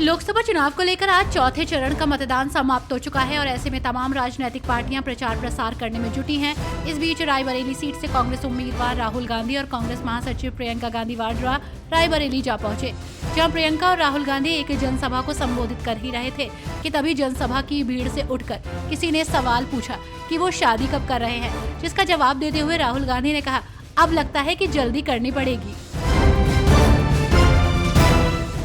लोकसभा चुनाव को लेकर आज चौथे चरण का मतदान समाप्त हो चुका है और ऐसे में तमाम राजनीतिक पार्टियां प्रचार प्रसार करने में जुटी हैं। इस बीच रायबरेली सीट से कांग्रेस उम्मीदवार राहुल गांधी और कांग्रेस महासचिव प्रियंका गांधी वाड्रा रायबरेली जा पहुंचे, जहां प्रियंका और राहुल गांधी एक जनसभा को संबोधित कर ही रहे थे कि तभी जनसभा की भीड़ से उठकर किसी ने सवाल पूछा कि वो शादी कब कर रहे हैं, जिसका जवाब देते हुए राहुल गांधी ने कहा, अब लगता है कि जल्दी करनी पड़ेगी।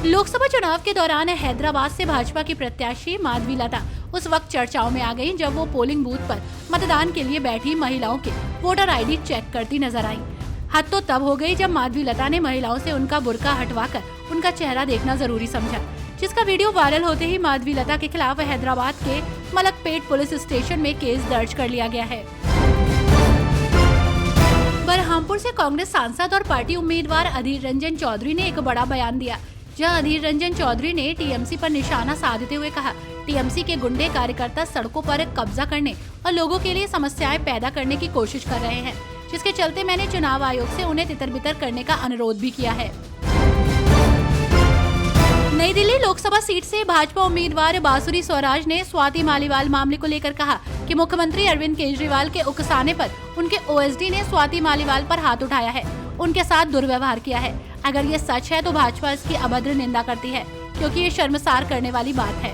लोकसभा चुनाव के दौरान हैदराबाद से भाजपा की प्रत्याशी माधवी लता उस वक्त चर्चाओं में आ गईं जब वो पोलिंग बूथ पर मतदान के लिए बैठी महिलाओं के वोटर आईडी चेक करती नजर आईं। हद तो तब हो गई जब माधवी लता ने महिलाओं से उनका बुर्का हटवाकर उनका चेहरा देखना जरूरी समझा, जिसका वीडियो वायरल होते ही माधवी लता के खिलाफ हैदराबाद के मलकपेट पुलिस स्टेशन में केस दर्ज कर लिया गया है। बरहामपुर से कांग्रेस सांसद और पार्टी उम्मीदवार अधीर रंजन चौधरी ने एक बड़ा बयान दिया, जहां अधीर रंजन चौधरी ने टीएमसी पर निशाना साधते हुए कहा, टीएमसी के गुंडे कार्यकर्ता सड़कों पर कब्जा करने और लोगों के लिए समस्याएं पैदा करने की कोशिश कर रहे हैं, जिसके चलते मैंने चुनाव आयोग से उन्हें तितर-बितर करने का अनुरोध भी किया है। नई दिल्ली लोकसभा सीट से भाजपा उम्मीदवार बांसुरी स्वराज ने स्वाति मालीवाल मामले को लेकर कहा कि मुख्यमंत्री अरविंद केजरीवाल के उकसाने पर उनके ओएसडी ने स्वाति मालीवाल पर हाथ उठाया है, उनके साथ दुर्व्यवहार किया है। अगर ये सच है तो भाजपा इसकी अभद्र निंदा करती है, क्योंकि ये शर्मसार करने वाली बात है।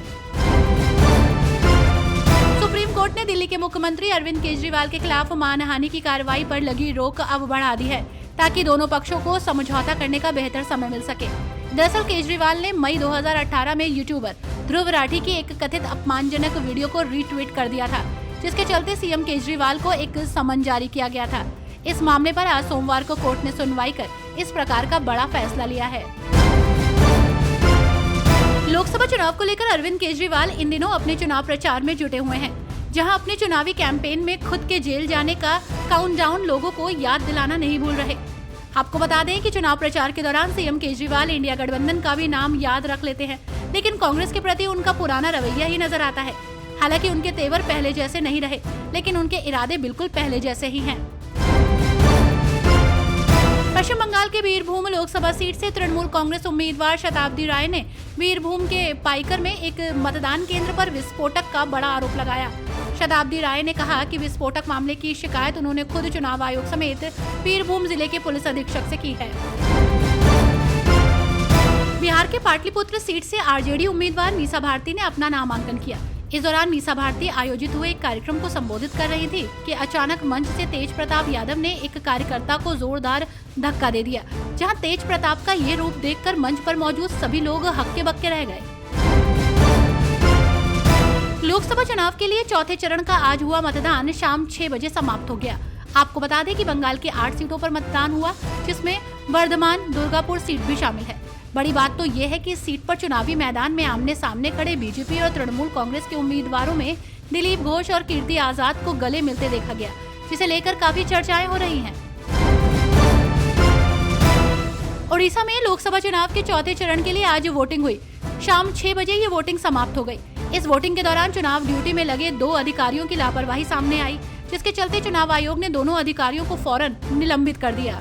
सुप्रीम कोर्ट ने दिल्ली के मुख्यमंत्री अरविंद केजरीवाल के खिलाफ मानहानि की कार्रवाई पर लगी रोक अब बढ़ा दी है, ताकि दोनों पक्षों को समझौता करने का बेहतर समय मिल सके। दरअसल केजरीवाल ने मई 2018 में यूट्यूबर ध्रुव राठी की एक कथित अपमानजनक वीडियो को रीट्वीट कर दिया था, जिसके चलते सीएम केजरीवाल को एक समन जारी किया गया था। इस मामले पर आज सोमवार को कोर्ट ने सुनवाई कर इस प्रकार का बड़ा फैसला लिया है। लोकसभा चुनाव को लेकर अरविंद केजरीवाल इन दिनों अपने चुनाव प्रचार में जुटे हुए हैं, जहां अपने चुनावी कैंपेन में खुद के जेल जाने का काउंटडाउन लोगों को याद दिलाना नहीं भूल रहे। आपको बता दें कि चुनाव प्रचार के दौरान सीएम केजरीवाल इंडिया गठबंधन का भी नाम याद रख लेते हैं, लेकिन कांग्रेस के प्रति उनका पुराना रवैया ही नजर आता है। हालांकि उनके तेवर पहले जैसे नहीं रहे, लेकिन उनके इरादे बिल्कुल पहले जैसे ही हैं। पश्चिम बंगाल के बीरभूम लोकसभा सीट से तृणमूल कांग्रेस उम्मीदवार शताब्दी राय ने बीरभूम के पाइकर में एक मतदान केंद्र पर विस्फोटक का बड़ा आरोप लगाया। शताब्दी राय ने कहा कि विस्फोटक मामले की शिकायत उन्होंने खुद चुनाव आयोग समेत बीरभूम जिले के पुलिस अधीक्षक से की है। बिहार के पाटलिपुत्र सीट से आरजेडी उम्मीदवार मीसा भारती ने अपना नामांकन किया। इस दौरान मीसा भारती आयोजित हुए एक कार्यक्रम को संबोधित कर रही थी कि अचानक मंच से तेज प्रताप यादव ने एक कार्यकर्ता को जोरदार धक्का दे दिया, जहां तेज प्रताप का ये रूप देखकर मंच पर मौजूद सभी लोग हक्के बक्के रह गए। लोकसभा चुनाव के लिए चौथे चरण का आज हुआ मतदान शाम 6 बजे समाप्त हो गया। आपको बता दें कि बंगाल की 8 सीटों पर मतदान हुआ, जिसमें वर्धमान दुर्गापुर सीट भी शामिल है। बड़ी बात तो ये है कि इस सीट पर चुनावी मैदान में आमने सामने खड़े बीजेपी और तृणमूल कांग्रेस के उम्मीदवारों में दिलीप घोष और कीर्ति आजाद को गले मिलते देखा गया, जिसे लेकर काफी चर्चाएं हो रही हैं। ओडिशा में लोकसभा चुनाव के चौथे चरण के लिए आज वोटिंग हुई। शाम 6 बजे ये वोटिंग समाप्त हो गई। इस वोटिंग के दौरान चुनाव ड्यूटी में लगे 2 अधिकारियों की लापरवाही सामने आई, जिसके चलते चुनाव आयोग ने दोनों अधिकारियों को फौरन निलंबित कर दिया।